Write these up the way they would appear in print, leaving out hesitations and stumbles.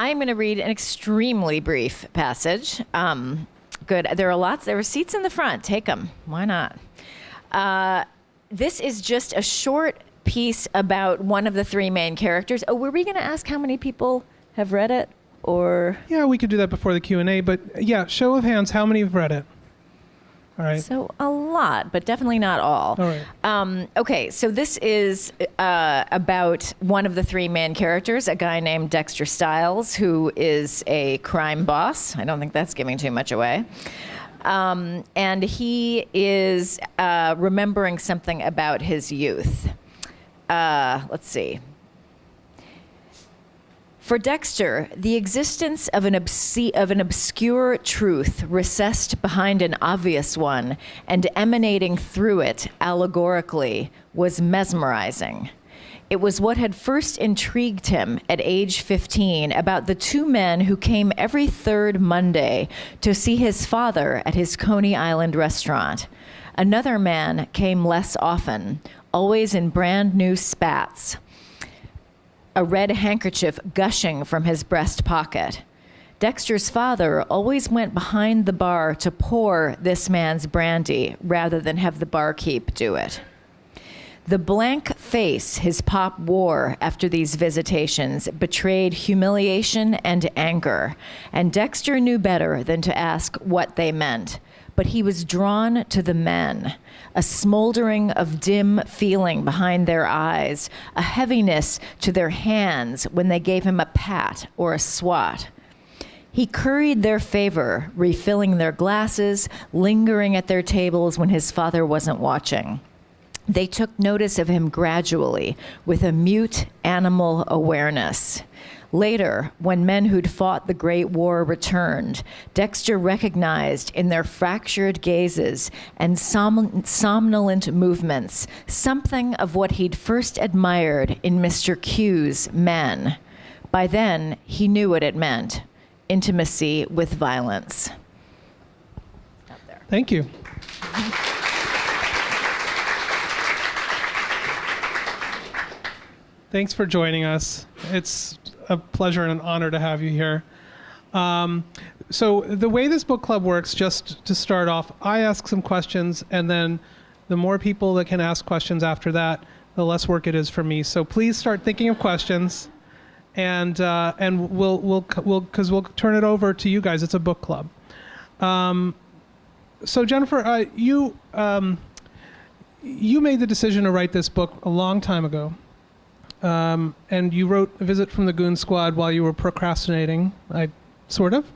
I'm going to read an extremely brief passage. Good. There were seats in the front. Take them. Why not? This is just a short piece about one of the three main characters. Oh, were we going to ask how many people have read it? Or yeah, we could do that before the Q&A, but yeah, show of hands, how many have read it? All right. So a lot, but definitely not all. All right. Okay, so this is about one of the three main characters, a guy named Dexter Styles, who is a crime boss. I don't think that's giving too much away. And he is remembering something about his youth. Let's see. For Dexter, the existence of an obscure truth recessed behind an obvious one and emanating through it allegorically was mesmerizing. It was what had first intrigued him at age 15 about the two men who came every third Monday to see his father at his Coney Island restaurant. Another man came less often, always in brand new spats, a red handkerchief gushing from his breast pocket. Dexter's father always went behind the bar to pour this man's brandy rather than have the barkeep do it. The blank face his pop wore after these visitations betrayed humiliation and anger, and Dexter knew better than to ask what they meant. But he was drawn to the men, a smoldering of dim feeling behind their eyes, a heaviness to their hands when they gave him a pat or a swat. He curried their favor, refilling their glasses, lingering at their tables when his father wasn't watching. They took notice of him gradually, with a mute animal awareness. Later, when men who'd fought the Great War returned, Dexter recognized in their fractured gazes and somnolent movements something of what he'd first admired in Mr. Q's men. By then, he knew what it meant: intimacy with violence. Up there. Thank you. Thanks for joining us. It's a pleasure and an honor to have you here. So the way this book club works, just to start off, I ask some questions, and then the more people that can ask questions after that, the less work it is for me. So please start thinking of questions, and we'll turn it over to you guys. It's a book club. So Jennifer, you made the decision to write this book a long time ago. And you wrote A Visit from the Goon Squad while you were procrastinating, sort of.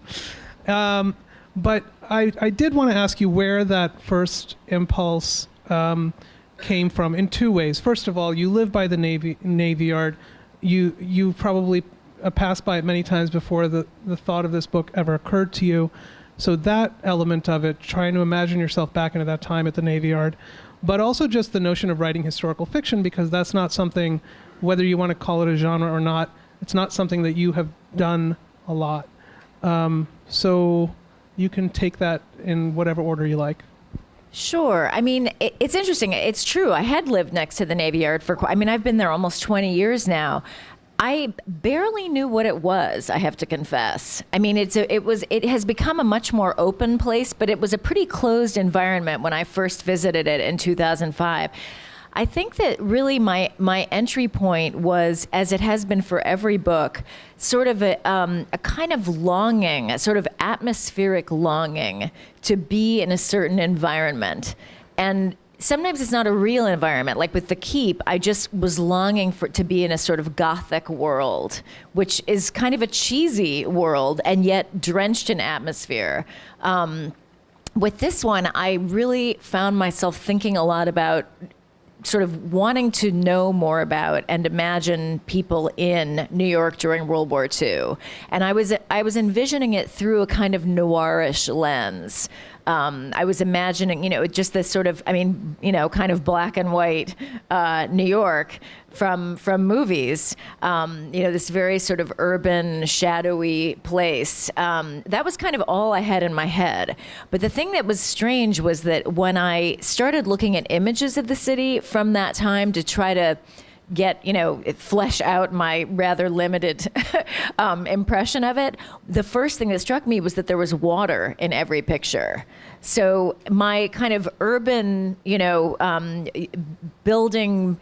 But I did want to ask you where that first impulse came from in two ways. First of all, you live by the Navy Yard. You probably passed by it many times before the thought of this book ever occurred to you. So that element of it, trying to imagine yourself back into that time at the Navy Yard, but also just the notion of writing historical fiction, because that's not something, whether you want to call it a genre or not, it's not something that you have done a lot. So you can take that in whatever order you like. Sure. I mean, it's interesting. It's true. I had lived next to the Navy Yard I've been there almost 20 years now. I barely knew what it was, I have to confess. I mean, it has become a much more open place, but it was a pretty closed environment when I first visited it in 2005. I think that really my entry point was, as it has been for every book, sort of a kind of longing, a sort of atmospheric longing to be in a certain environment. And sometimes it's not a real environment. Like with The Keep, I just was longing to be in a sort of gothic world, which is kind of a cheesy world and yet drenched in atmosphere. With this one, I really found myself thinking a lot about sort of wanting to know more about and imagine people in New York during World War II. And I was envisioning it through a kind of noirish lens. I was imagining, just this sort of, kind of black and white New York from movies, this very sort of urban, shadowy place. That was kind of all I had in my head. But the thing that was strange was that when I started looking at images of the city from that time to try to get, flesh out my rather limited impression of it, the first thing that struck me was that there was water in every picture. So my kind of urban, building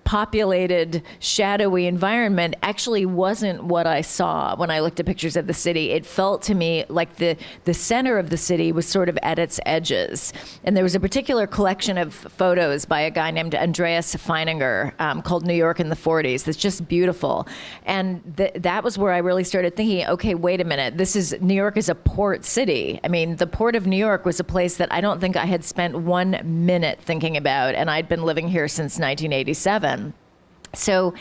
populated, shadowy environment actually wasn't what I saw when I looked at pictures of the city. It felt to me like the center of the city was sort of at its edges. And there was a particular collection of photos by a guy named Andreas Feininger called New York in the 40s that's just beautiful. And that was where I really started thinking, okay, wait a minute, New York is a port city. I mean, the Port of New York was a place that I don't think I had spent 1 minute thinking about, and I'd been living here since 1987. So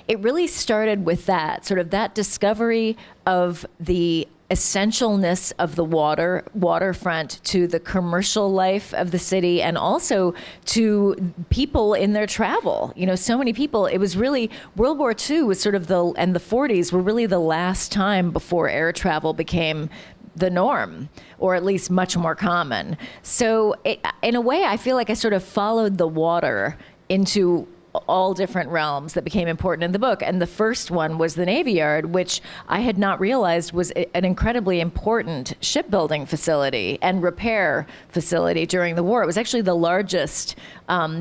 it really started with that, sort of that discovery of the essentialness of the waterfront to the commercial life of the city, and also to people in their travel. So many people, it was really, World War II was sort of and the 40s were really the last time before air travel became the norm, or at least much more common. So in a way, I feel like I sort of followed the water into all different realms that became important in the book. And the first one was the Navy Yard, which I had not realized was an incredibly important shipbuilding facility and repair facility during the war. It was actually the largest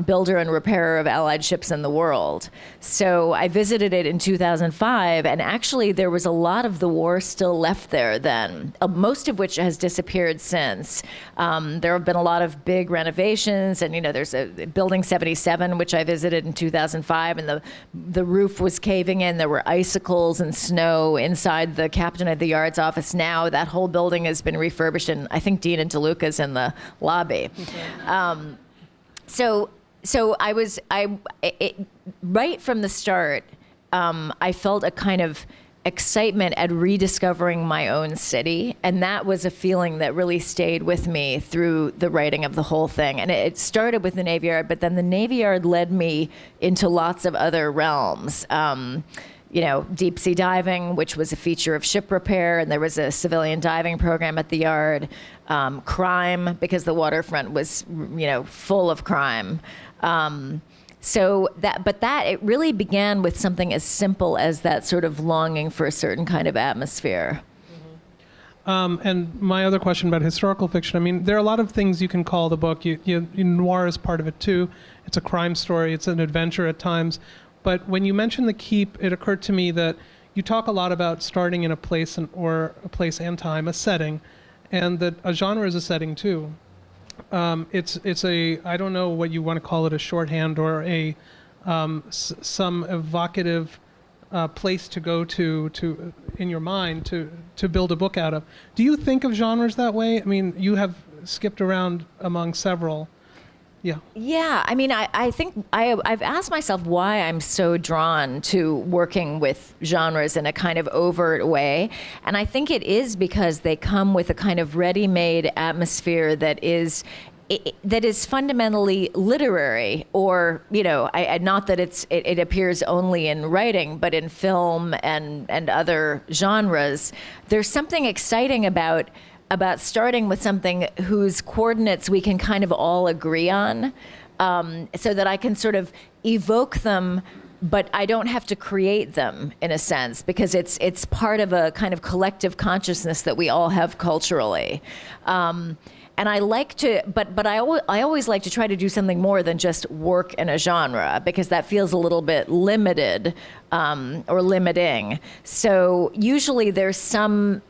builder and repairer of Allied ships in the world. So I visited it in 2005, and actually there was a lot of the war still left there then, most of which has disappeared since. There have been a lot of big renovations, and there's a Building 77, which I visited in 2005, and the roof was caving in. There were icicles and snow inside the captain of the yard's office. Now that whole building has been refurbished, and I think Dina DeLuca's in the lobby. So right from the start, I felt a kind of excitement at rediscovering my own city. And that was a feeling that really stayed with me through the writing of the whole thing. And it started with the Navy Yard, but then the Navy Yard led me into lots of other realms. Deep sea diving, which was a feature of ship repair, and there was a civilian diving program at the yard. Crime, because the waterfront was, full of crime. It really began with something as simple as that sort of longing for a certain kind of atmosphere. And my other question about historical fiction, I mean, there are a lot of things you can call the book. Noir is part of it too. It's a crime story. It's an adventure at times. But when you mentioned the keep, it occurred to me that you talk a lot about starting in a place or a place and time, a setting, and that a genre is a setting too. It's a, I don't know what you want to call it, a shorthand or a some evocative place to go to in your mind to build a book out of. Do you think of genres that way? I mean, you have skipped around among several. Yeah. Yeah. I mean, I think I've asked myself why I'm so drawn to working with genres in a kind of overt way. And I think it is because they come with a kind of ready-made atmosphere that is fundamentally literary, or, not that it appears only in writing, but in film and other genres. There's something exciting about starting with something whose coordinates we can kind of all agree on, so that I can sort of evoke them, but I don't have to create them in a sense, because it's part of a kind of collective consciousness that we all have culturally. And I like to, but I always like to try to do something more than just work in a genre, because that feels a little bit limited or limiting. So usually there's something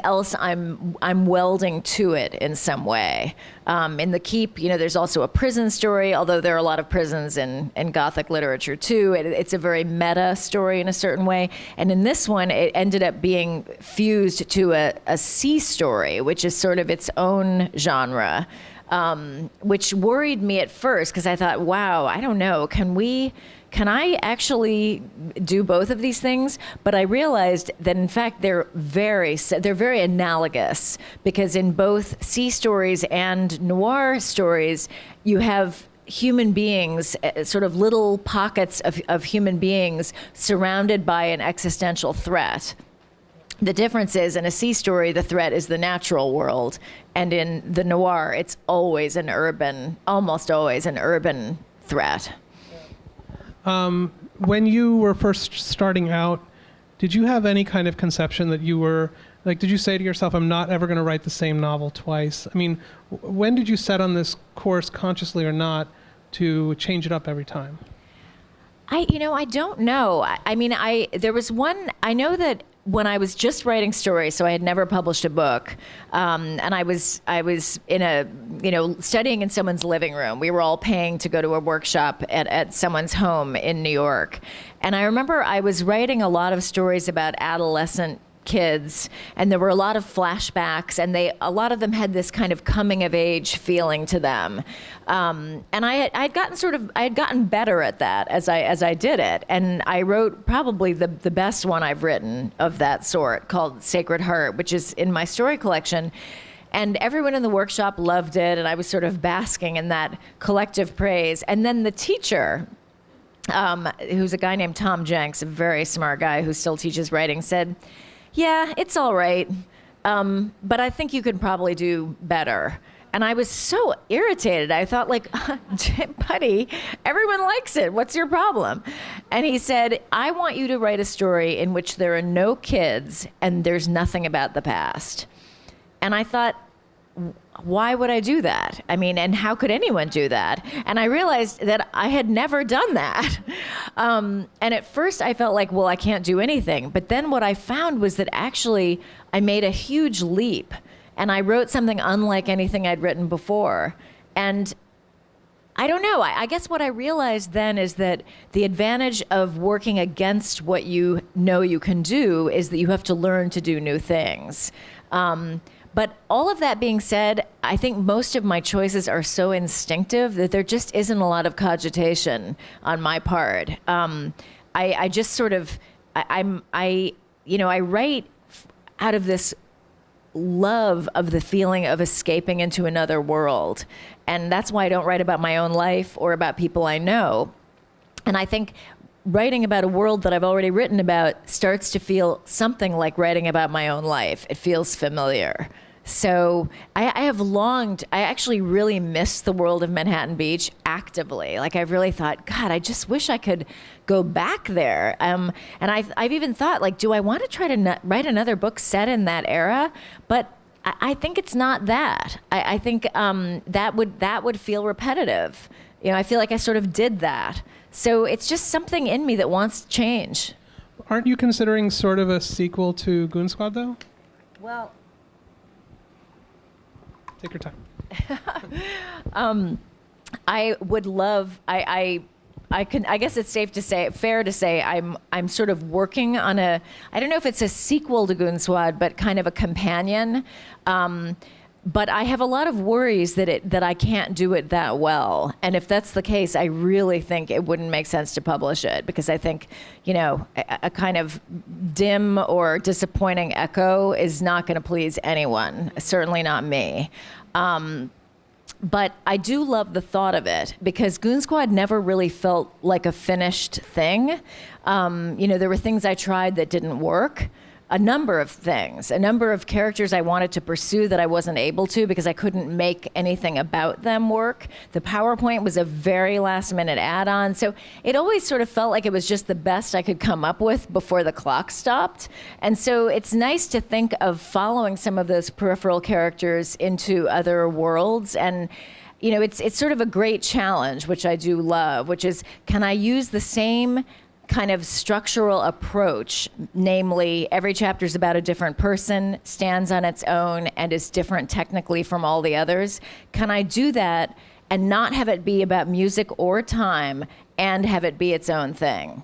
else I'm welding to it in some way. In The Keep, there's also a prison story, although there are a lot of prisons in Gothic literature too. It's a very meta story in a certain way. And in this one, it ended up being fused to a sea story, which is sort of its own genre, which worried me at first, because I thought, wow, I don't know, can I actually do both of these things? But I realized that in fact they're very analogous, because in both sea stories and noir stories, you have human beings, sort of little pockets of human beings surrounded by an existential threat. The difference is, in a sea story, the threat is the natural world, and in the noir, it's almost always an urban threat. When you were first starting out, did you have any kind of conception that you were, like, did you say to yourself, I'm not ever going to write the same novel twice? I mean, when did you set on this course, consciously or not, to change it up every time? I don't know. There was one, I know that when I was just writing stories, so I had never published a book, and I was in a, studying in someone's living room. We were all paying to go to a workshop at someone's home in New York. And I remember I was writing a lot of stories about adolescent kids, and there were a lot of flashbacks, and a lot of them had this kind of coming of age feeling to them. And I had gotten better at that as I did it. And I wrote probably the best one I've written of that sort, called Sacred Heart, which is in my story collection. And everyone in the workshop loved it, and I was sort of basking in that collective praise. And then the teacher, who's a guy named Tom Jenks, a very smart guy who still teaches writing, said, "Yeah, it's all right, but I think you could probably do better." And I was so irritated. I thought, like, buddy, everyone likes it. What's your problem? And he said, "I want you to write a story in which there are no kids and there's nothing about the past." And I thought, why would I do that? I mean, and how could anyone do that? And I realized that I had never done that. And at first I felt like, well, I can't do anything. But then what I found was that actually I made a huge leap, and I wrote something unlike anything I'd written before. And I don't know, I guess what I realized then is that the advantage of working against what you know you can do is that you have to learn to do new things. But all of that being said, I think most of my choices are so instinctive that there just isn't a lot of cogitation on my part. I just sort of, I write out of this love of the feeling of escaping into another world. And that's why I don't write about my own life or about people I know. And I think writing about a world that I've already written about starts to feel something like writing about my own life. It feels familiar. So I have longed, I actually really miss the world of Manhattan Beach actively. Like, I've really thought, God, I just wish I could go back there. And I've even thought, like, do I want to try to write another book set in that era? But I think it's not that. I think that would feel repetitive. I feel like I sort of did that. So it's just something in me that wants to change. Aren't you considering sort of a sequel to Goon Squad, though? Well, take your time. I would love. I guess it's fair to say, I'm sort of working on I don't know if it's a sequel to Goon Squad, but kind of a companion. But I have a lot of worries that I can't do it that well. And if that's the case, I really think it wouldn't make sense to publish it, because I think, a kind of dim or disappointing echo is not going to please anyone, certainly not me. But I do love the thought of it, because Goon Squad never really felt like a finished thing. There were things I tried that didn't work. A number of things, a number of characters I wanted to pursue that I wasn't able to because I couldn't make anything about them work. The PowerPoint was a very last minute add-on. So it always sort of felt like it was just the best I could come up with before the clock stopped. And so it's nice to think of following some of those peripheral characters into other worlds. And it's sort of a great challenge, which I do love, which is, can I use the same kind of structural approach, namely every chapter is about a different person, stands on its own, and is different technically from all the others? Can I do that and not have it be about music or time, and have it be its own thing?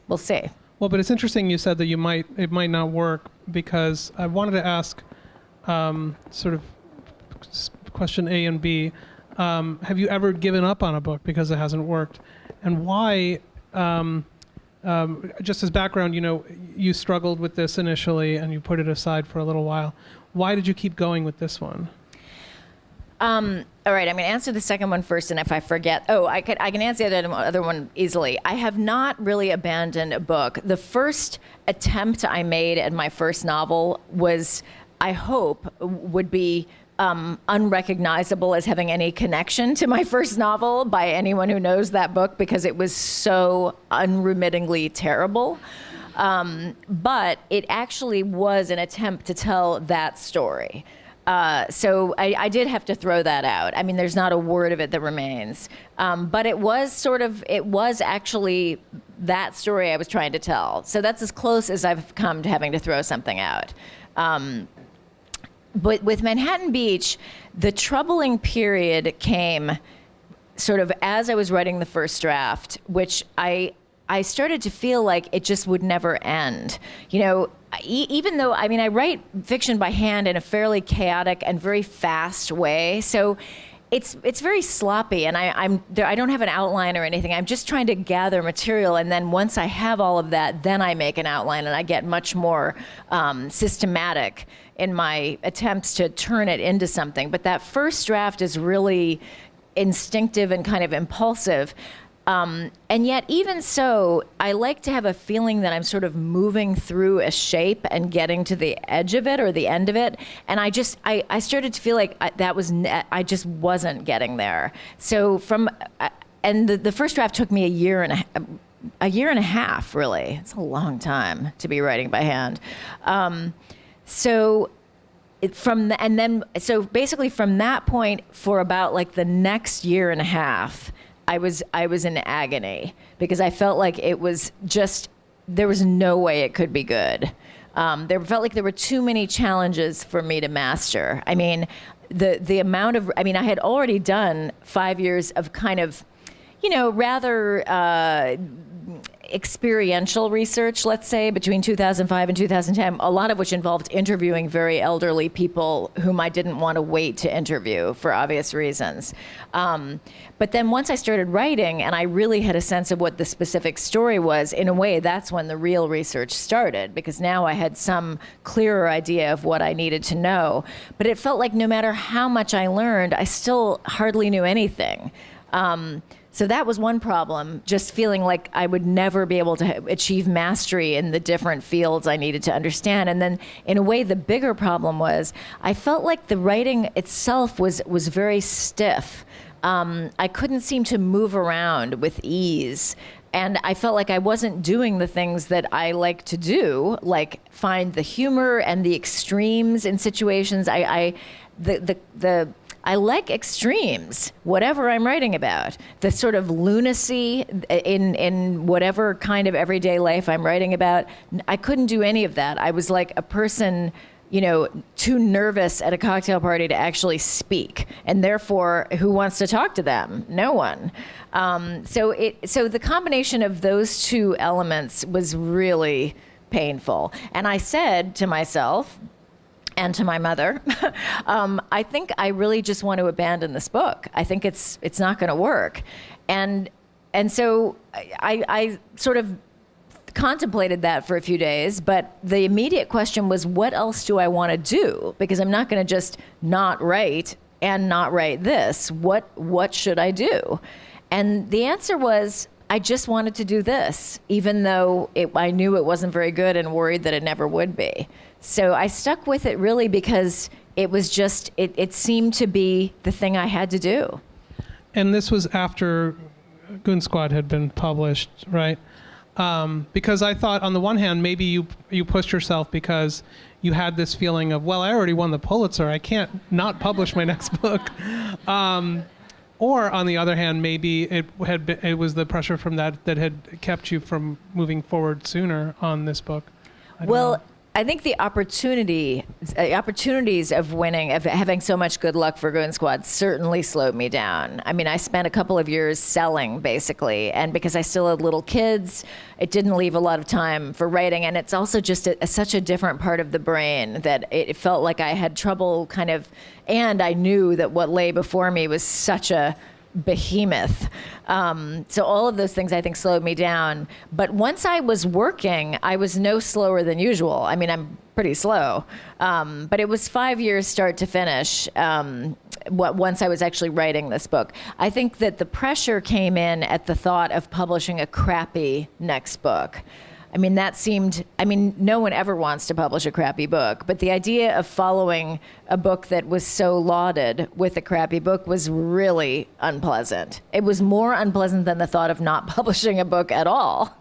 We'll see. Well, but it's interesting you said that it might not work, because I wanted to ask sort of question A and B. Have you ever given up on a book because it hasn't worked? And why? Just as background, you struggled with this initially and you put it aside for a little while. Why did you keep going with this one? All right, I'm going to answer the second one first, and if I forget, I can answer the other one easily. I have not really abandoned a book. The first attempt I made at my first novel was, I hope, would be unrecognizable as having any connection to my first novel by anyone who knows that book, because it was so unremittingly terrible. But it actually was an attempt to tell that story. So I did have to throw that out. I mean, there's not a word of it that remains. But it was actually that story I was trying to tell. So that's as close as I've come to having to throw something out. But with Manhattan Beach, the troubling period came sort of as I was writing the first draft, which I started to feel like it just would never end. You know, even though, I mean, I write fiction by hand in a fairly chaotic and very fast way, so it's very sloppy, and I don't have an outline or anything. I'm just trying to gather material, and then once I have all of that, then I make an outline, and I get much more systematic in my attempts to turn it into something. But that first draft is really instinctive and kind of impulsive. And yet, even so, I like to have a feeling that I'm sort of moving through a shape and getting to the edge of it or the end of it. And I started to feel like I just wasn't getting there. So and the first draft took me a year and a half, really. It's a long time to be writing by hand. So basically from that point for about like the next year and a half, I was in agony because I felt like it was just, there was no way it could be good. There felt like there were too many challenges for me to master. I mean, the amount of, I had already done 5 years of kind of, rather experiential research, let's say, between 2005 and 2010, a lot of which involved interviewing very elderly people whom I didn't want to wait to interview for obvious reasons. But then once I started writing and I really had a sense of what the specific story was, in a way, that's when the real research started, because now I had some clearer idea of what I needed to know. But it felt like no matter how much I learned, I still hardly knew anything. So that was one problem, just feeling like I would never be able to achieve mastery in the different fields I needed to understand. And then, in a way, the bigger problem was I felt like the writing itself was very stiff. I couldn't seem to move around with ease. And I felt like I wasn't doing the things that I like to do, like find the humor and the extremes in situations. I like extremes, whatever I'm writing about. The sort of lunacy in whatever kind of everyday life I'm writing about, I couldn't do any of that. I was like a person, too nervous at a cocktail party to actually speak. And therefore, who wants to talk to them? No one. So the combination of those two elements was really painful. And I said to myself, and to my mother, I think I really just want to abandon this book. I think it's not going to work. And so I sort of contemplated that for a few days, but the immediate question was, what else do I want to do? Because I'm not going to just not write and not write this. What should I do? And the answer was, I just wanted to do this, even though I knew it wasn't very good and worried that it never would be. So I stuck with it really because it was just, it seemed to be the thing I had to do. And this was after Goon Squad had been published, right? Because I thought, on the one hand, maybe you pushed yourself because you had this feeling of, well, I already won the Pulitzer. I can't not publish my next book. Or on the other hand, maybe it was the pressure from that had kept you from moving forward sooner on this book. I don't know. I think the opportunities of winning, of having so much good luck for Goon Squad certainly slowed me down. I spent a couple of years selling, basically, and because I still had little kids, it didn't leave a lot of time for writing, and it's also just such a different part of the brain that it felt like I had trouble and I knew that what lay before me was such a behemoth. So all of those things, I think, slowed me down. But once I was working, I was no slower than usual. I'm pretty slow. But it was 5 years start to finish once I was actually writing this book. I think that the pressure came in at the thought of publishing a crappy next book. I mean, no one ever wants to publish a crappy book, but the idea of following a book that was so lauded with a crappy book was really unpleasant. It was more unpleasant than the thought of not publishing a book at all.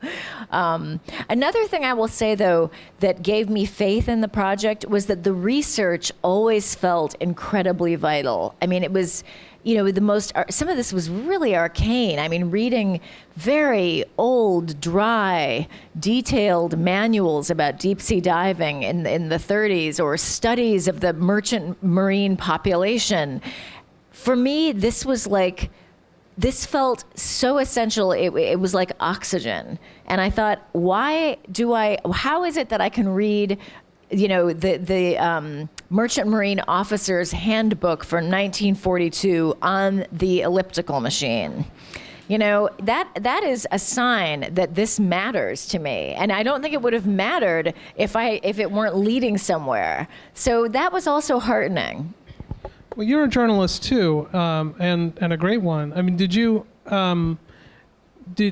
Another thing I will say, though, that gave me faith in the project was that the research always felt incredibly vital. I mean, it was, some of this was really arcane. I mean, reading very old, dry, detailed manuals about deep sea diving in the 30s, or studies of the merchant marine population. For me, this felt so essential. It was like oxygen. And I thought, how is it that I can read, the Merchant Marine Officer's Handbook for 1942 on the elliptical machine? That is a sign that this matters to me. And I don't think it would have mattered if it weren't leading somewhere. So that was also heartening. Well, you're a journalist too, and a great one. I mean,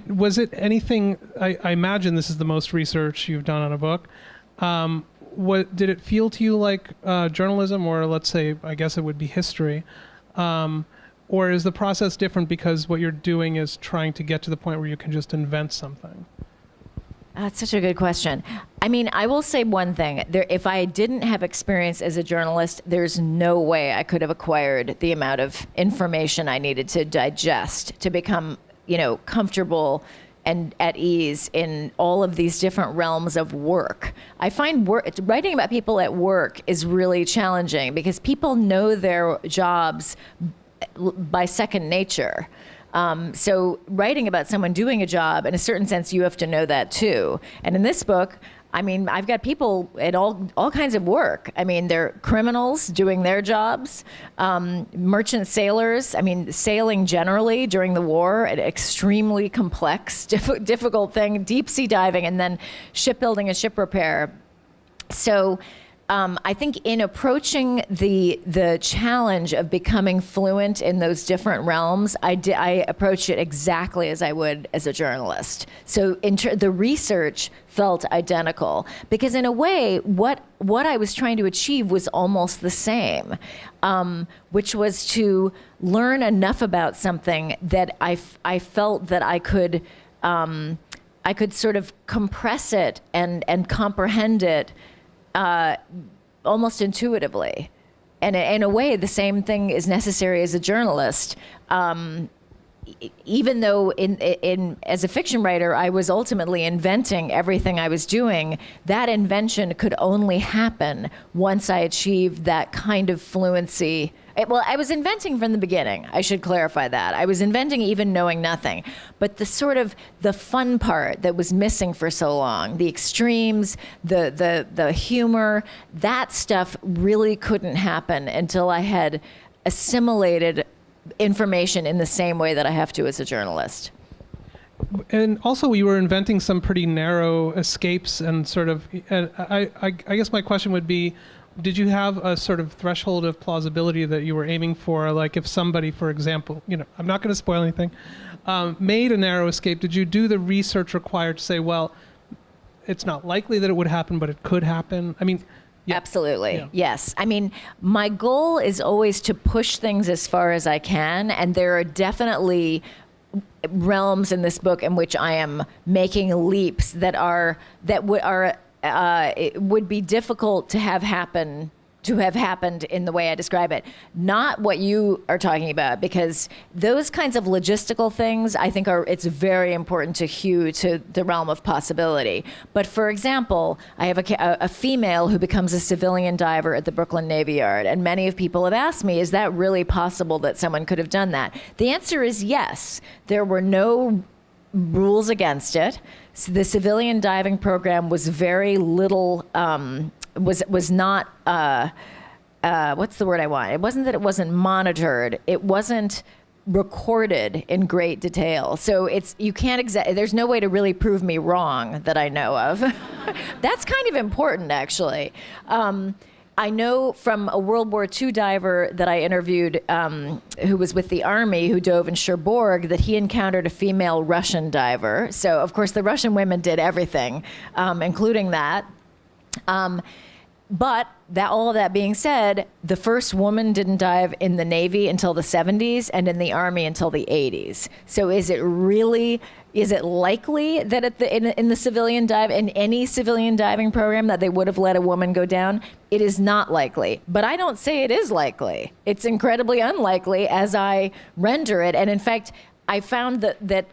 was it anything? I imagine this is the most research you've done on a book. Did it feel to you like journalism, or let's say, I guess it would be history, or is the process different because what you're doing is trying to get to the point where you can just invent something? That's such a good question. I mean, I will say one thing. If I didn't have experience as a journalist, there's no way I could have acquired the amount of information I needed to digest to become, comfortable and at ease in all of these different realms of work. I find writing about people at work is really challenging because people know their jobs by second nature. So writing about someone doing a job, in a certain sense, you have to know that too. And in this book, I mean, I've got people at all kinds of work. I mean, they're criminals doing their jobs, merchant sailors. I mean, sailing generally during the war, an extremely complex, difficult thing, deep sea diving, and then shipbuilding and ship repair. So I think in approaching the challenge of becoming fluent in those different realms, I approached it exactly as I would as a journalist. So the research felt identical because in a way, what I was trying to achieve was almost the same, which was to learn enough about something that I felt that I could sort of compress it and comprehend it almost intuitively. And in a way, the same thing is necessary as a journalist. Even though as a fiction writer, I was ultimately inventing everything I was doing, that invention could only happen once I achieved that kind of fluency. Well, I was inventing from the beginning. I should clarify that. I was inventing even knowing nothing. But the fun part that was missing for so long, the extremes, the humor, that stuff really couldn't happen until I had assimilated information in the same way that I have to as a journalist. And also, you were inventing some pretty narrow escapes and sort of. And I guess my question would be, did you have a sort of threshold of plausibility that you were aiming for? Like if somebody, for example, I'm not going to spoil anything, made a narrow escape, did you do the research required to say, well, it's not likely that it would happen, but it could happen? I mean, yeah. Absolutely. Yeah. Yes. I mean, my goal is always to push things as far as I can. And there are definitely realms in this book in which I am making leaps that it would be difficult to have happened in the way I describe it. Not what you are talking about, because those kinds of logistical things, I think it's very important to hew to the realm of possibility. But for example, I have a female who becomes a civilian diver at the Brooklyn Naval Yard, and many of people have asked me, is that really possible that someone could have done that? The answer is yes. There were no rules against it. So the civilian diving program was very little, was not, what's the word I want? It wasn't that it wasn't monitored. It wasn't recorded in great detail. So you can't there's no way to really prove me wrong that I know of. That's kind of important, actually. I know from a World War II diver that I interviewed who was with the Army, who dove in Cherbourg, that he encountered a female Russian diver. So, of course, the Russian women did everything, including that. But all of that being said, the first woman didn't dive in the Navy until the 70s and in the Army until the 80s. So is it likely that in the civilian dive, in any civilian diving program, that they would have let a woman go down? It is not likely. But I don't say it is likely. It's incredibly unlikely as I render it. And in fact, I found that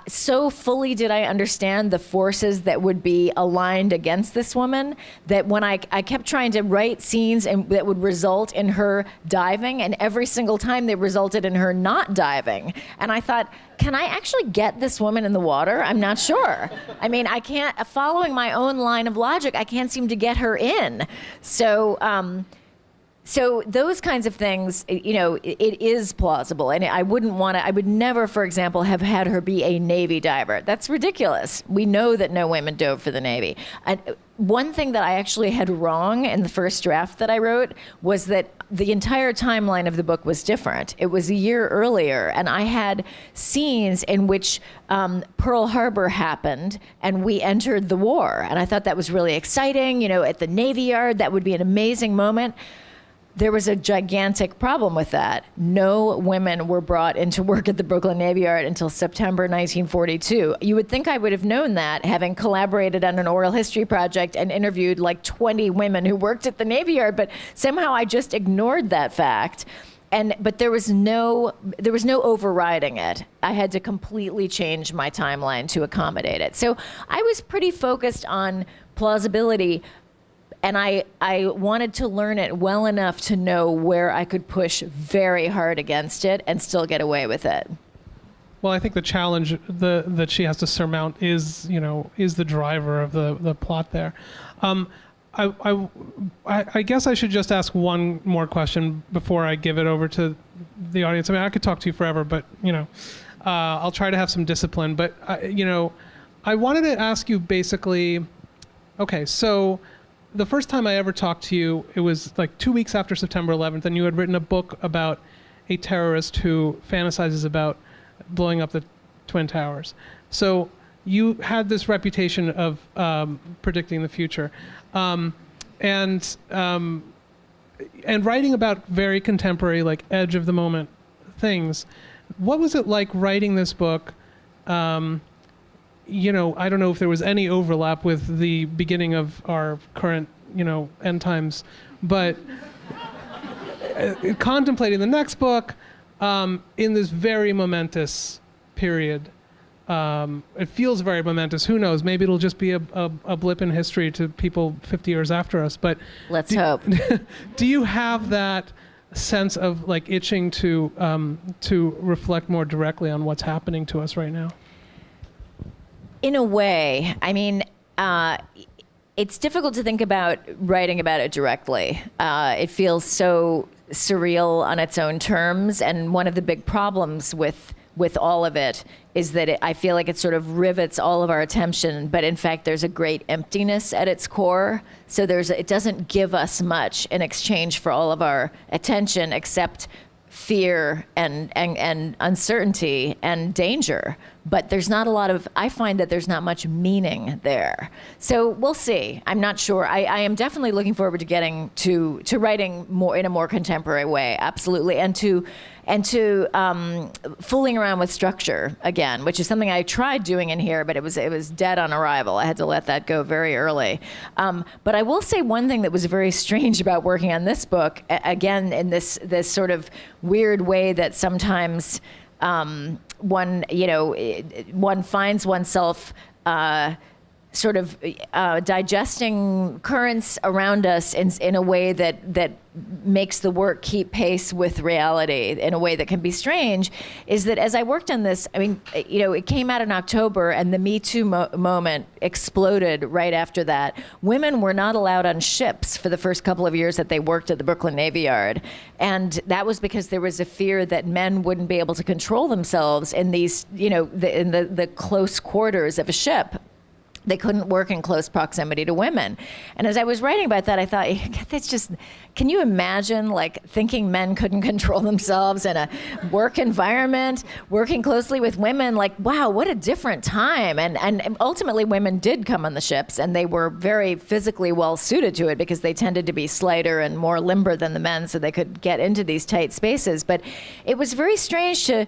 so fully did I understand the forces that would be aligned against this woman that when I kept trying to write scenes that would result in her diving, and every single time they resulted in her not diving. And I thought, can I actually get this woman in the water? I'm not sure. I mean, I can't, following my own line of logic, I can't seem to get her in. So those kinds of things, it is plausible. And I would never, for example, have had her be a Navy diver. That's ridiculous. We know that no women dove for the Navy. And one thing that I actually had wrong in the first draft that I wrote was that the entire timeline of the book was different. It was a year earlier, and I had scenes in which Pearl Harbor happened and we entered the war. And I thought that was really exciting. At the Navy Yard, that would be an amazing moment. There was a gigantic problem with that. No women were brought into work at the Brooklyn Naval Yard until September 1942. You would think I would have known that, having collaborated on an oral history project and interviewed like 20 women who worked at the Navy Yard, but somehow I just ignored that fact. But there was no overriding it. I had to completely change my timeline to accommodate it. So I was pretty focused on plausibility. And I wanted to learn it well enough to know where I could push very hard against it and still get away with it. Well, I think the challenge that she has to surmount is the driver of the plot there. I guess I should just ask one more question before I give it over to the audience. I mean, I could talk to you forever, but I'll try to have some discipline. But I wanted to ask you basically, okay, so the first time I ever talked to you, it was like 2 weeks after September 11th, and you had written a book about a terrorist who fantasizes about blowing up the Twin Towers. So you had this reputation of predicting the future, and writing about very contemporary, like edge of the moment things. What was it like writing this book? I don't know if there was any overlap with the beginning of our current, end times, but contemplating the next book in this very momentous period. It feels very momentous. Who knows? Maybe it'll just be a blip in history to people 50 years after us. But let's hope. Do you have that sense of like itching to reflect more directly on what's happening to us right now? In a way, I mean, it's difficult to think about writing about it directly. It feels so surreal on its own terms, and one of the big problems with all of it is that I feel like it sort of rivets all of our attention, but in fact there's a great emptiness at its core. So it doesn't give us much in exchange for all of our attention except fear and uncertainty and danger. But there's not a lot of, I find that there's not much meaning there. So we'll see. I'm not sure. I am definitely looking forward to getting to writing more in a more contemporary way, absolutely, and to fooling around with structure again, which is something I tried doing in here, but it was dead on arrival. I had to let that go very early. But I will say one thing that was very strange about working on this book, again, in this sort of weird way that sometimes one finds oneself sort of digesting currents around us in a way that makes the work keep pace with reality in a way that can be strange, is that as I worked on this, I mean, it came out in October and the Me Too moment exploded right after that. Women were not allowed on ships for the first couple of years that they worked at the Brooklyn Naval Yard. And that was because there was a fear that men wouldn't be able to control themselves in these, in the close quarters of a ship. They couldn't work in close proximity to women. And as I was writing about that, I thought, that's just, can you imagine like thinking men couldn't control themselves in a work environment, working closely with women? Like, wow, what a different time. And ultimately women did come on the ships, and they were very physically well suited to it because they tended to be slighter and more limber than the men, so they could get into these tight spaces. But it was very strange to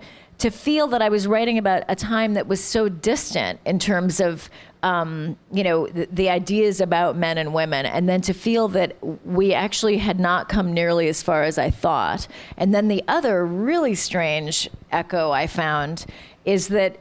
feel that I was writing about a time that was so distant in terms of the ideas about men and women, and then to feel that we actually had not come nearly as far as I thought. And then the other really strange echo I found is that,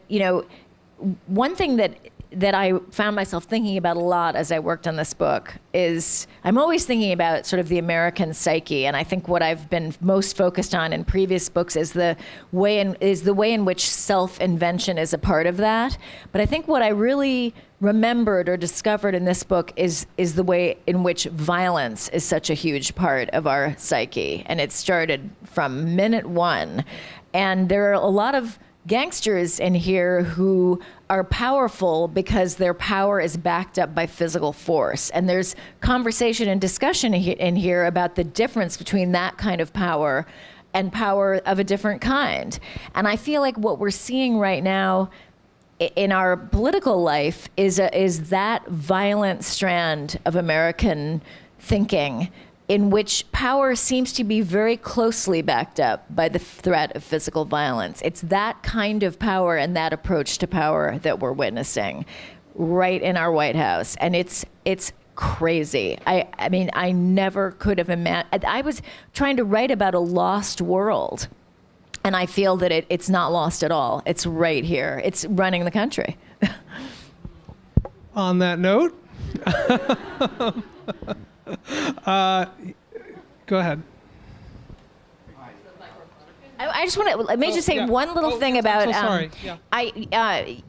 one thing that I found myself thinking about a lot as I worked on this book is I'm always thinking about sort of the American psyche, and I think what I've been most focused on in previous books is the way in which self-invention is a part of that. But I think what I really remembered or discovered in this book is the way in which violence is such a huge part of our psyche, and it started from minute one. And there are a lot of gangsters in here who are powerful because their power is backed up by physical force. And there's conversation and discussion in here about the difference between that kind of power and power of a different kind. And I feel like what we're seeing right now in our political life is that violent strand of American thinking in which power seems to be very closely backed up by the threat of physical violence. It's that kind of power and that approach to power that we're witnessing right in our White House. And it's crazy. I mean, I never could have imagined. I was trying to write about a lost world, and I feel that it's not lost at all. It's right here. It's running the country. On that note, go ahead. I just want to. Let me just say one little thing about. I'm so sorry.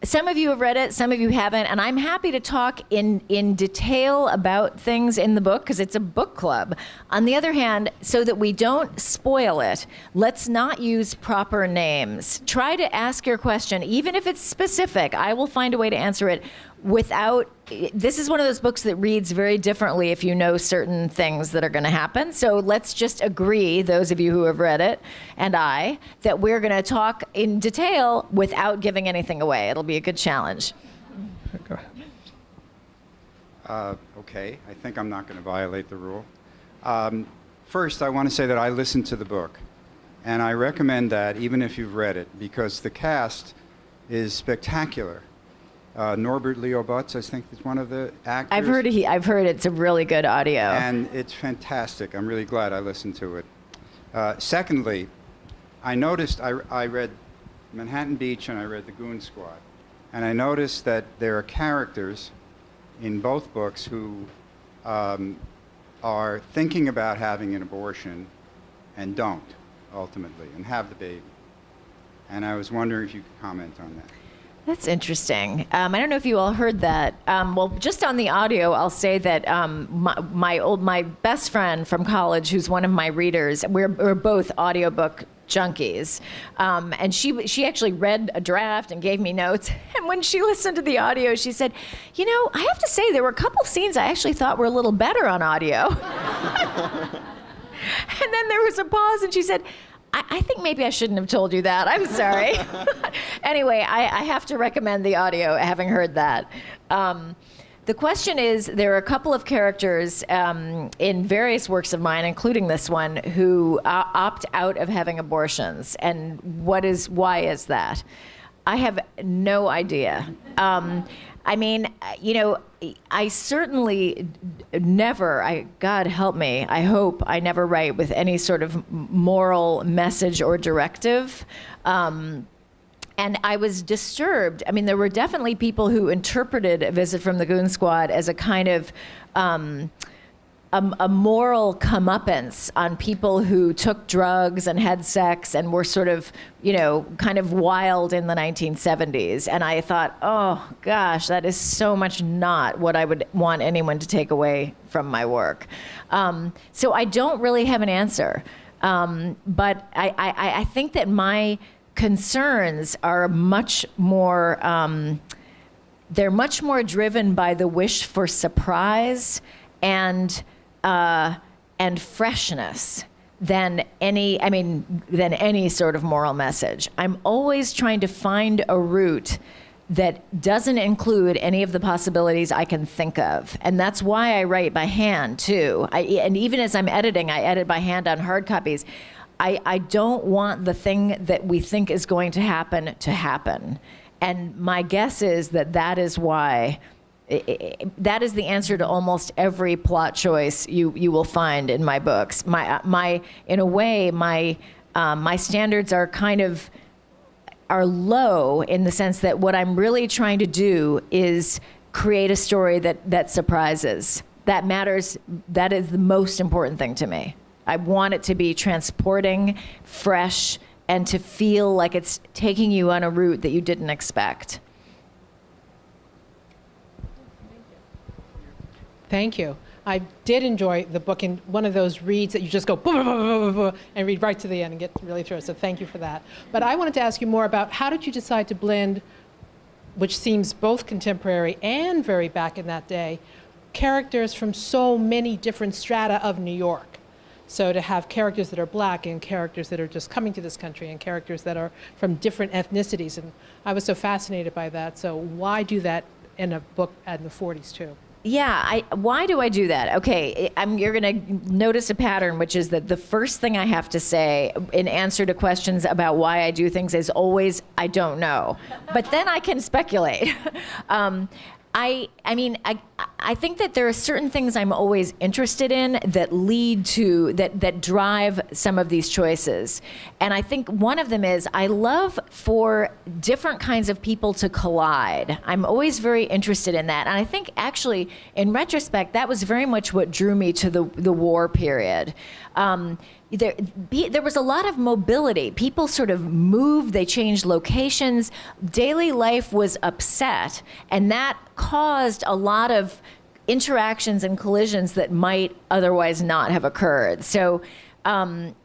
Some of you have read it, some of you haven't, and I'm happy to talk in detail about things in the book because it's a book club. On the other hand, so that we don't spoil it, let's not use proper names. Try to ask your question, even if it's specific. I will find a way to answer it without. This is one of those books that reads very differently if you know certain things that are going to happen. So let's just agree, those of you who have read it, and I, that we're going to talk in detail without giving anything away. It'll be a good challenge. Go ahead. Okay, I think I'm not going to violate the rule. First, I want to say that I listened to the book, and I recommend that even if you've read it, because the cast is spectacular. Norbert Leo Butz, I think, is one of the actors. I've heard it's a really good audio. And it's fantastic. I'm really glad I listened to it. Secondly, I noticed, I read Manhattan Beach and I read the Goon Squad. And I noticed that there are characters in both books who are thinking about having an abortion and don't, ultimately, and have the baby. And I was wondering if you could comment on that. That's interesting. I don't know if you all heard that. Well, just on the audio, I'll say that my best friend from college, who's one of my readers, we're both audiobook junkies, and she actually read a draft and gave me notes. And when she listened to the audio, she said, I have to say there were a couple scenes I actually thought were a little better on audio. And then there was a pause, and she said, I think maybe I shouldn't have told you that. I'm sorry. Anyway, I have to recommend the audio, having heard that. The question is, there are a couple of characters in various works of mine, including this one, who opt out of having abortions. And why is that? I have no idea. I mean, I certainly never, God help me, I hope I never write with any sort of moral message or directive. And I was disturbed. I mean, there were definitely people who interpreted A Visit from the Goon Squad as a kind of a moral comeuppance on people who took drugs and had sex and were sort of, kind of wild in the 1970s. And I thought, oh gosh, that is so much not what I would want anyone to take away from my work. So I don't really have an answer. But I think that my concerns are much more they're much more driven by the wish for surprise and freshness than any sort of moral message. I'm always trying to find a route that doesn't include any of the possibilities I can think of. And that's why I write by hand, too. And even as I'm editing, I edit by hand on hard copies. I don't want the thing that we think is going to happen. And my guess is that is why, that is the answer to almost every plot choice you will find in my books. In a way, my standards are are low in the sense that what I'm really trying to do is create a story that surprises. That matters. That is the most important thing to me. I want it to be transporting, fresh, and to feel like it's taking you on a route that you didn't expect. Thank you. I did enjoy the book, and one of those reads that you just go blah, blah, blah, blah, blah, and read right to the end and get really through it. So thank you for that. But I wanted to ask you more about how did you decide to blend, which seems both contemporary and very back in that day, characters from so many different strata of New York. So to have characters that are black and characters that are just coming to this country and characters that are from different ethnicities. And I was so fascinated by that. So why do that in a book in the 40s too? Yeah, why do I do that? Okay, you're going to notice a pattern, which is that the first thing I have to say in answer to questions about why I do things is always, I don't know. But then I can speculate. I think that there are certain things I'm always interested in that lead to, that drive some of these choices. And I think one of them is I love for different kinds of people to collide. I'm always very interested in that. And I think actually, in retrospect, that was very much what drew me to the war period. There was a lot of mobility. People sort of moved, they changed locations. Daily life was upset, and that caused a lot of interactions and collisions that might otherwise not have occurred. So, and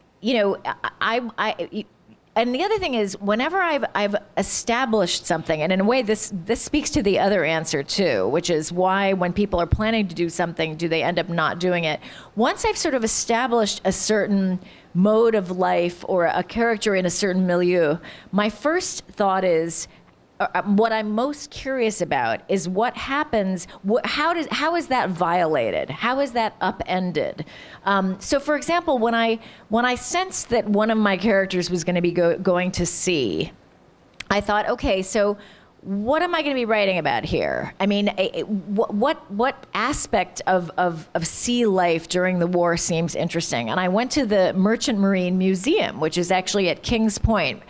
the other thing is, whenever I've established something, and in a way this speaks to the other answer too, which is why when people are planning to do something, do they end up not doing it? Once I've sort of established a certain mode of life or a character in a certain milieu, my first thought is, what I'm most curious about is what happens, how is that violated? How is that upended? So for example, when I sensed that one of my characters was going to be going to sea, I thought, okay, so what am I going to be writing about here? I mean, what aspect of sea life during the war seems interesting? And I went to the Merchant Marine Museum, which is actually at Kings Point,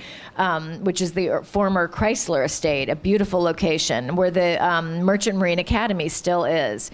which is the former Chrysler estate, a beautiful location where the Merchant Marine Academy still is.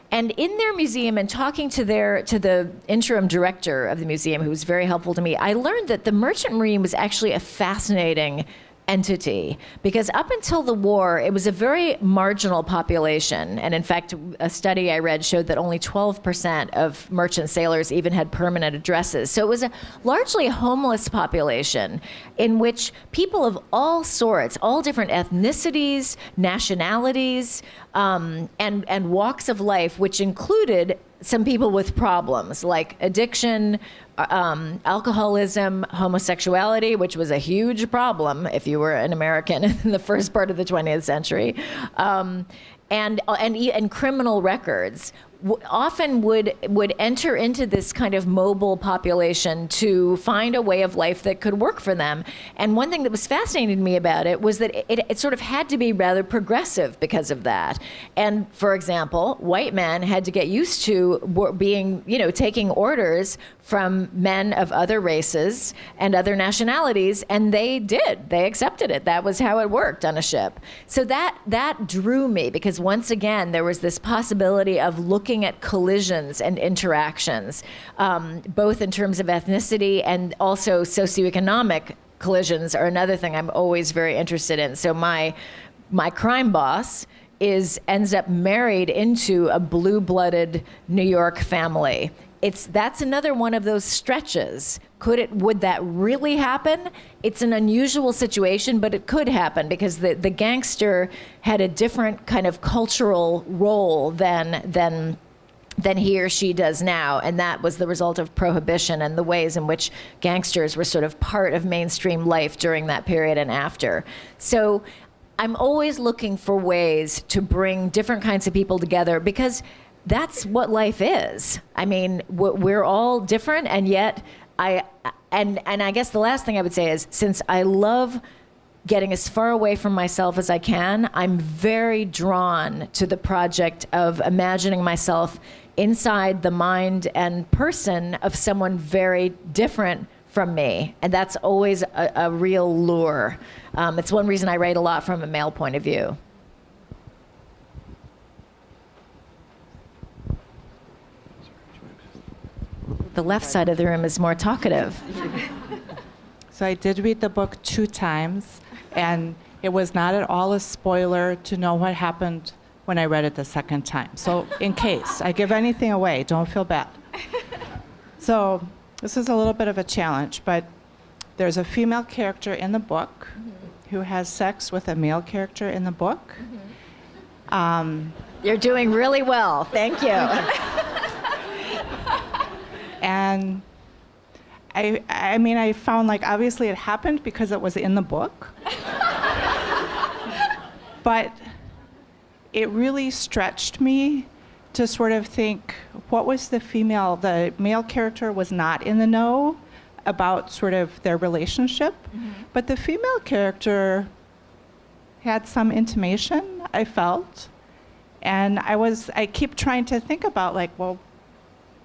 And in their museum, and talking to the interim director of the museum, who was very helpful to me, I learned that the Merchant Marine was actually a fascinating entity, because up until the war, it was a very marginal population. And in fact, a study I read showed that only 12% of merchant sailors even had permanent addresses. So it was a largely homeless population in which people of all sorts, all different ethnicities, nationalities, and walks of life, which included some people with problems like addiction, alcoholism, homosexuality, which was a huge problem if you were an American in the first part of the 20th century, and criminal records, often would enter into this kind of mobile population to find a way of life that could work for them. And one thing that was fascinating to me about it was that it sort of had to be rather progressive because of that. And for example, white men had to get used to being, taking orders from men of other races and other nationalities, and they accepted it. That was how it worked on a ship. So that drew me, because once again, there was this possibility of looking at collisions and interactions, both in terms of ethnicity and also socioeconomic collisions are another thing I'm always very interested in. So my crime boss ends up married into a blue-blooded New York family. that's another one of those stretches. Would that really happen? It's an unusual situation, but it could happen because the gangster had a different kind of cultural role than he or she does now, and that was the result of prohibition and the ways in which gangsters were sort of part of mainstream life during that period and after. So I'm always looking for ways to bring different kinds of people together, because that's what life is. I mean, we're all different, and yet I guess the last thing I would say is, since I love getting as far away from myself as I can, I'm very drawn to the project of imagining myself inside the mind and person of someone very different from me. And that's always a real lure. It's one reason I write a lot from a male point of view. The left side of the room is more talkative. So I did read the book 2 times, and it was not at all a spoiler to know what happened when I read it the second time. So in case I give anything away, don't feel bad. So this is a little bit of a challenge, but there's a female character in the book who has sex with a male character in the book. You're doing really well. Thank you. And I mean, I found, like, obviously it happened because it was in the book. But it really stretched me to sort of think, what was the male character was not in the know about sort of their relationship, but the female character had some intimation, I felt. And I keep trying to think about, like, well,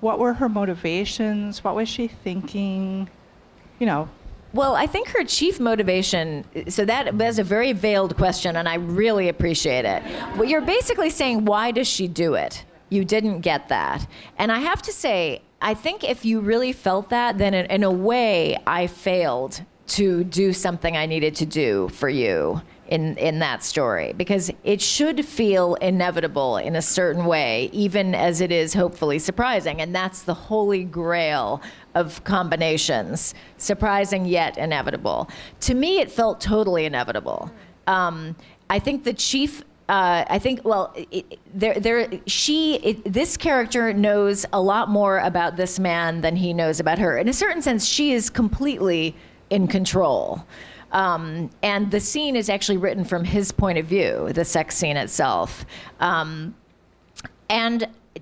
what were her motivations? What was she thinking? You know. Well, I think her chief motivation, so that's a very veiled question, and I really appreciate it. Well, you're basically saying, why does she do it? You didn't get that. And I have to say, I think if you really felt that, then in a way, I failed to do something I needed to do for you in that story, because it should feel inevitable in a certain way, even as it is hopefully surprising. And that's the holy grail of combinations, surprising yet inevitable. To me, it felt totally inevitable. I think the chief, this character knows a lot more about this man than he knows about her. In a certain sense, she is completely in control. And the scene is actually written from his point of view, the sex scene itself. And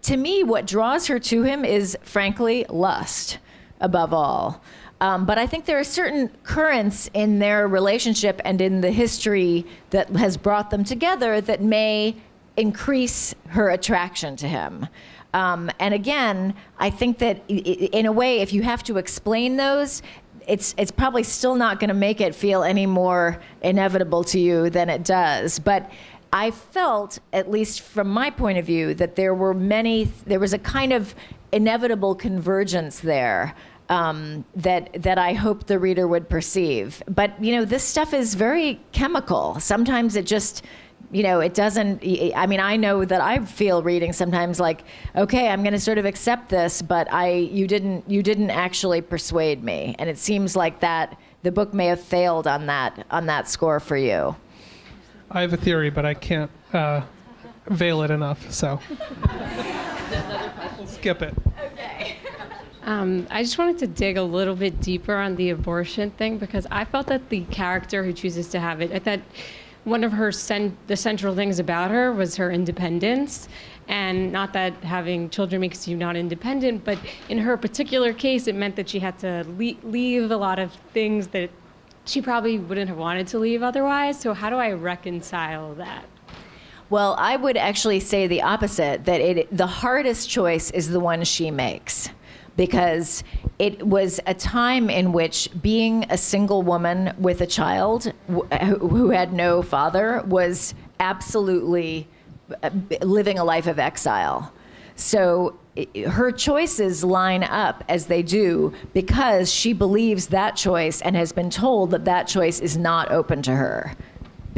to me, what draws her to him is, frankly, lust, above all. But I think there are certain currents in their relationship and in the history that has brought them together that may increase her attraction to him. And again, I think that in a way, if you have to explain those, it's probably still not going to make it feel any more inevitable to you than it does. But I felt, at least from my point of view, that there was a kind of inevitable convergence there that I hope the reader would perceive. But, this stuff is very chemical. Sometimes it just, it doesn't, I mean, I know that I feel reading sometimes like, okay, I'm going to sort of accept this, but you didn't actually persuade me. And it seems like that the book may have failed on that score for you. I have a theory, but I can't veil it enough, so we'll skip it. Okay. I just wanted to dig a little bit deeper on the abortion thing, because I felt that the character who chooses to have it, I thought one of her the central things about her was her independence. And not that having children makes you not independent, but in her particular case, it meant that she had to leave a lot of things that she probably wouldn't have wanted to leave otherwise. So how do I reconcile that? Well, I would actually say the opposite, that the hardest choice is the one she makes. Because it was a time in which being a single woman with a child who had no father was absolutely living a life of exile. So her choices line up as they do because she believes that choice and has been told that choice is not open to her.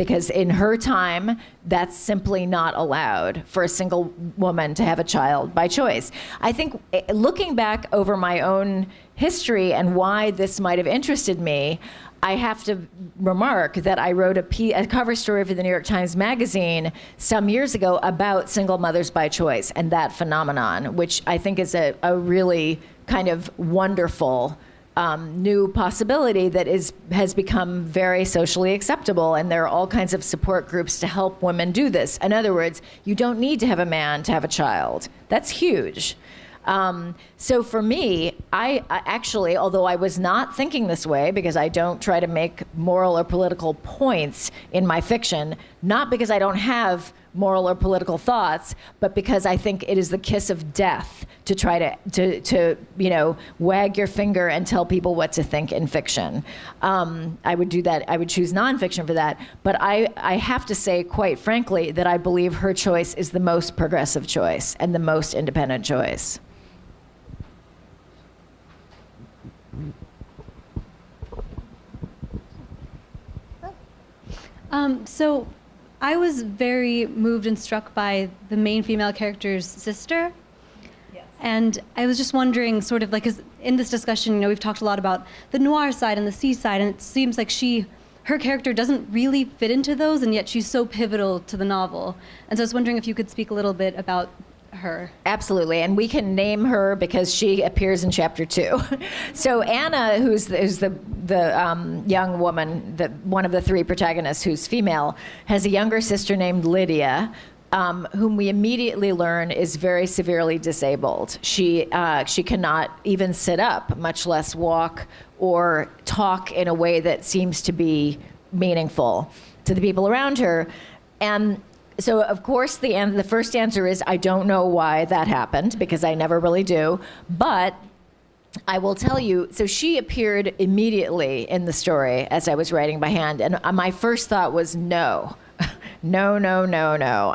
because in her time, that's simply not allowed for a single woman to have a child by choice. I think looking back over my own history and why this might have interested me, I have to remark that I wrote a cover story for the New York Times Magazine some years ago about single mothers by choice and that phenomenon, which I think is a really kind of wonderful new possibility that has become very socially acceptable, and there are all kinds of support groups to help women do this. In other words, you don't need to have a man to have a child. That's huge. So for me, I actually, although I was not thinking this way, because I don't try to make moral or political points in my fiction, not because I don't have moral or political thoughts, but because I think it is the kiss of death to try to wag your finger and tell people what to think in fiction. I would do that. I would choose nonfiction for that. But I have to say, quite frankly, that I believe her choice is the most progressive choice and the most independent choice. So I was very moved and struck by the main female character's sister. Yes. And I was just wondering, sort of like, 'cause in this discussion, we've talked a lot about the noir side and the sea side, and it seems like her character doesn't really fit into those, and yet she's so pivotal to the novel. And so I was wondering if you could speak a little bit about her. Absolutely, and we can name her because she appears in chapter 2. So Anna, who's the young woman, one of the three protagonists who's female, has a younger sister named Lydia, whom we immediately learn is very severely disabled. She cannot even sit up, much less walk or talk in a way that seems to be meaningful to the people around her. And so, of course, the first answer is I don't know why that happened, because I never really do. But I will tell you, so she appeared immediately in the story as I was writing by hand. And my first thought was no. No,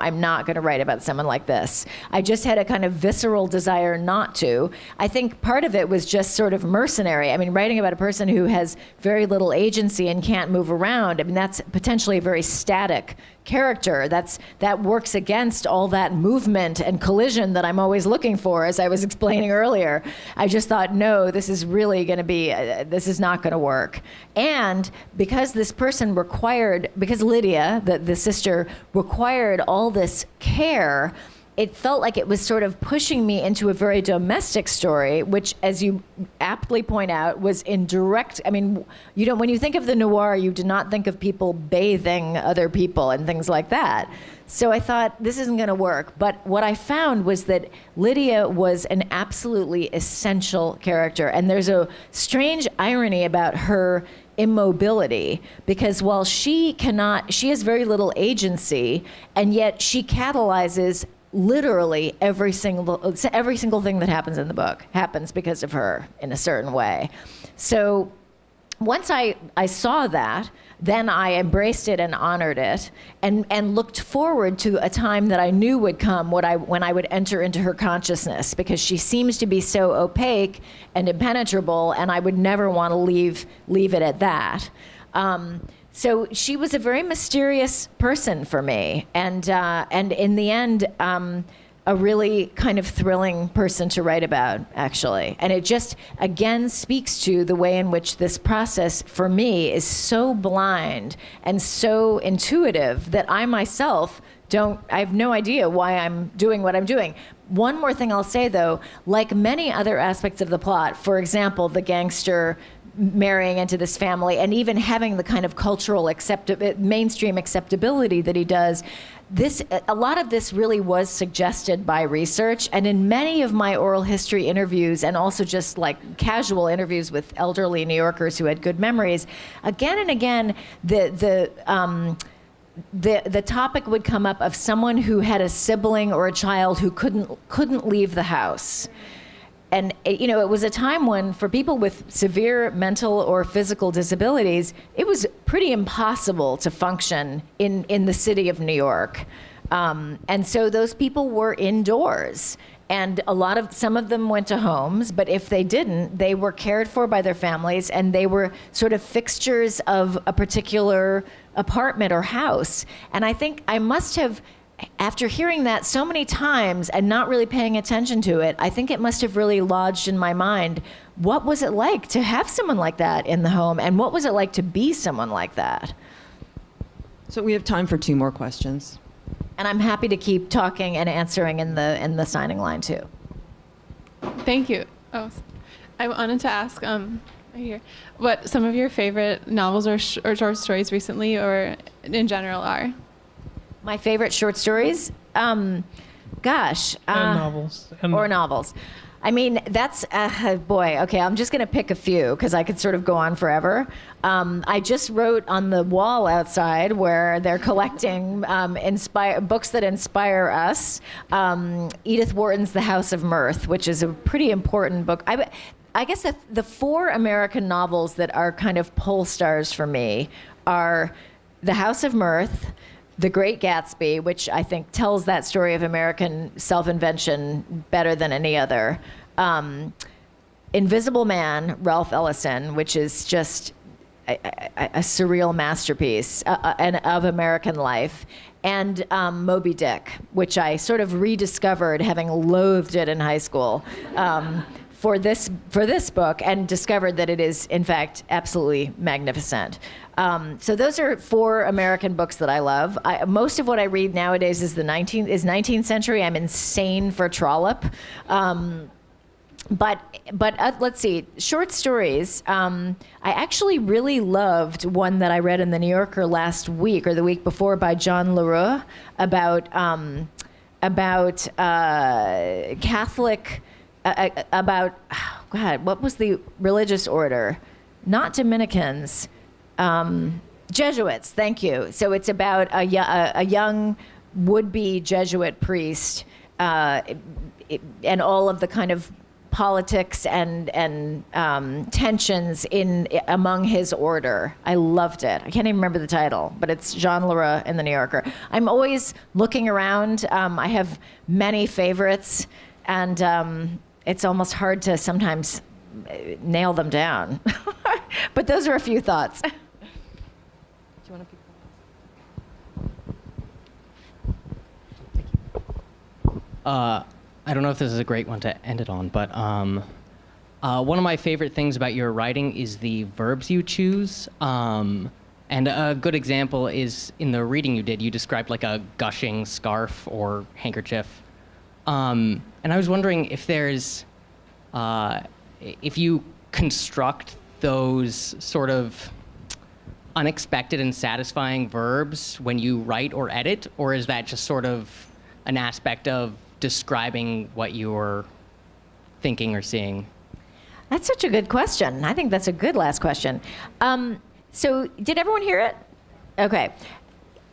I'm not going to write about someone like this. I just had a kind of visceral desire not to. I think part of it was just sort of mercenary. I mean, writing about a person who has very little agency and can't move around, I mean, that's potentially a very static character. That works against all that movement and collision that I'm always looking for, as I was explaining earlier. I just thought, no, this is really going to be, this is not going to work. And because this person because Lydia, the sister, required all this care, it felt like it was sort of pushing me into a very domestic story, which, as you aptly point out, was in direct, I mean, when you think of the noir, you do not think of people bathing other people and things like that. So I thought, this isn't going to work. But what I found was that Lydia was an absolutely essential character. And there's a strange irony about her immobility, because while she has very little agency, and yet she catalyzes literally every single thing that happens in the book happens because of her in a certain way. So once I saw that, then I embraced it and honored it, and looked forward to a time that I knew would come when I would enter into her consciousness, because she seems to be so opaque and impenetrable, and I would never want to leave it at that. So she was a very mysterious person for me, and in the end, a really kind of thrilling person to write about, actually. And it just, again, speaks to the way in which this process, for me, is so blind and so intuitive that I myself I have no idea why I'm doing what I'm doing. One more thing I'll say, though, like many other aspects of the plot, for example, the gangster marrying into this family and even having the kind of cultural mainstream acceptability that he does, a lot of this really was suggested by research. And in many of my oral history interviews, and also just like casual interviews with elderly New Yorkers who had good memories, again and again, the topic would come up of someone who had a sibling or a child who couldn't leave the house. And it was a time when, for people with severe mental or physical disabilities, it was pretty impossible to function in the city of New York. And so those people were indoors. And some of them went to homes, but if they didn't, they were cared for by their families, and they were sort of fixtures of a particular apartment or house. And I think I must have, after hearing that so many times and not really paying attention to it, I think it must have really lodged in my mind, what was it like to have someone like that in the home, and what was it like to be someone like that? So we have time for 2 more questions. And I'm happy to keep talking and answering in the signing line too. Thank you. Oh, I wanted to ask right here, what some of your favorite novels or short stories recently or in general are. My favorite short stories? Gosh. And novels. Or novels. I mean, that's, boy, okay, I'm just going to pick a few because I could sort of go on forever. I just wrote on the wall outside where they're collecting books that inspire us. Edith Wharton's The House of Mirth, which is a pretty important book. I guess the 4 American novels that are kind of pole stars for me are The House of Mirth, The Great Gatsby, which I think tells that story of American self-invention better than any other. Invisible Man, Ralph Ellison, which is just a surreal masterpiece of American life. And Moby Dick, which I sort of rediscovered, having loathed it in high school, for this book, and discovered that it is, in fact, absolutely magnificent. So those are 4 American books that I love. Most of what I read nowadays is 19th century. I'm insane for Trollope. But let's see, short stories. I actually really loved one that I read in the New Yorker last week or the week before by John LaRue about Catholic. What was the religious order? Not Dominicans. Jesuits, thank you. So it's about a young would-be Jesuit priest and all of the kind of politics and tensions among his order. I loved it. I can't even remember the title, but it's Jean LaRue in the New Yorker. I'm always looking around. I have many favorites, and it's almost hard to sometimes nail them down. But those are a few thoughts. Do you want to pick I don't know if this is a great one to end it on, but one of my favorite things about your writing is the verbs you choose. And a good example is in the reading you did, you described like a gushing scarf or handkerchief. And I was wondering if there's, if you construct those sort of unexpected and satisfying verbs when you write or edit, or is that just sort of an aspect of describing what you're thinking or seeing? That's such a good question. I think that's a good last question. So did everyone hear it? Okay.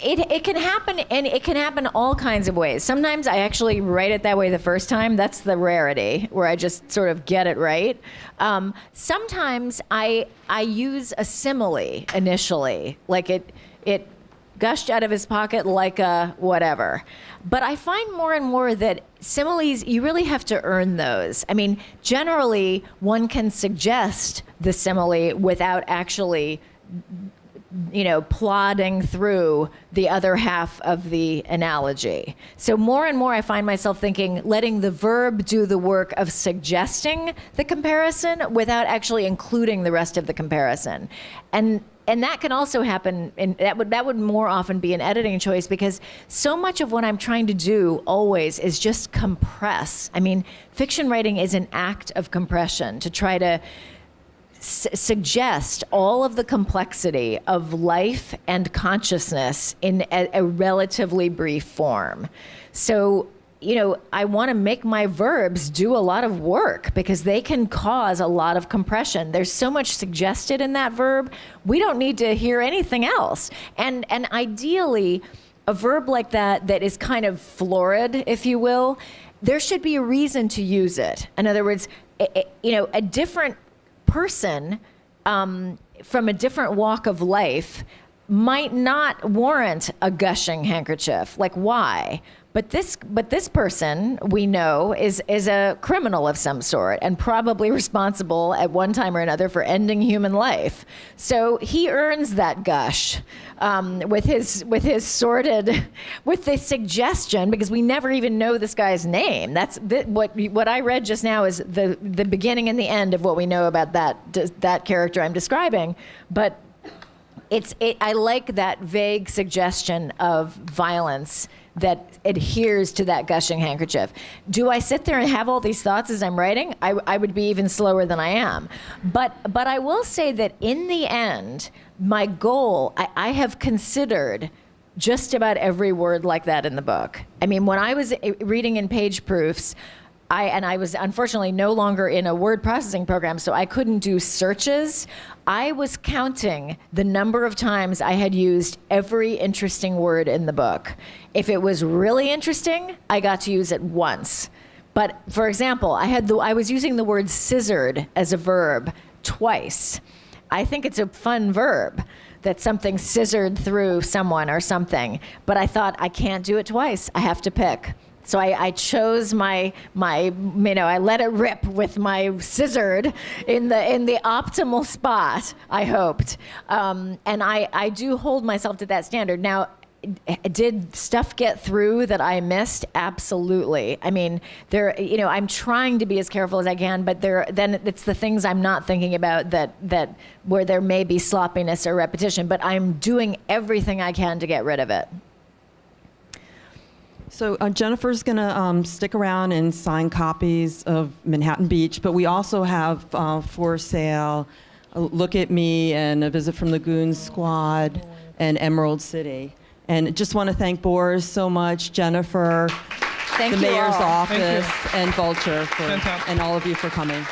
It can happen, and it can happen all kinds of ways. Sometimes I actually write it that way the first time. That's the rarity, where I just sort of get it right. Sometimes I use a simile initially, like it gushed out of his pocket like a whatever. But I find more and more that similes, you really have to earn those. I mean, generally, one can suggest the simile without actually, plodding through the other half of the analogy. So more and more I find myself thinking, letting the verb do the work of suggesting the comparison without actually including the rest of the comparison. And that can also happen, and that would more often be an editing choice, because so much of what I'm trying to do always is just compress. I mean, fiction writing is an act of compression to try to suggest all of the complexity of life and consciousness in a relatively brief form. So, I want to make my verbs do a lot of work because they can cause a lot of compression. There's so much suggested in that verb. We don't need to hear anything else. And ideally, a verb like that is kind of florid, if you will, there should be a reason to use it. In other words, a different person from a different walk of life might not warrant a gushing handkerchief. Like, why? But this person we know is a criminal of some sort and probably responsible at one time or another for ending human life. So he earns that gush with his sordid, with the suggestion, because we never even know this guy's name. That's what I read just now is the beginning and the end of what we know about that character I'm describing. But I like that vague suggestion of violence that adheres to that gushing handkerchief. Do I sit there and have all these thoughts as I'm writing? I would be even slower than I am. But I will say that in the end, my goal, I have considered just about every word like that in the book. I mean, when I was reading in page proofs, I was unfortunately no longer in a word processing program, so I couldn't do searches. I was counting the number of times I had used every interesting word in the book. If it was really interesting, I got to use it once. But for example, I was using the word scissored as a verb twice. I think it's a fun verb, that something scissored through someone or something. But I thought, I can't do it twice. I have to pick. So I chose my I let it rip with my scissored in the optimal spot, I hoped. And I do hold myself to that standard. Now, did stuff get through that I missed? Absolutely. I mean, I'm trying to be as careful as I can, but then it's the things I'm not thinking about that where there may be sloppiness or repetition, but I'm doing everything I can to get rid of it. So Jennifer's going to stick around and sign copies of Manhattan Beach, but we also have for sale Look at Me and A Visit from the Goon Squad and Emerald City. And just want to thank Boris so much, Jennifer, Thank the you mayor's all. office, and Vulture, Fantastic. and all of you for coming.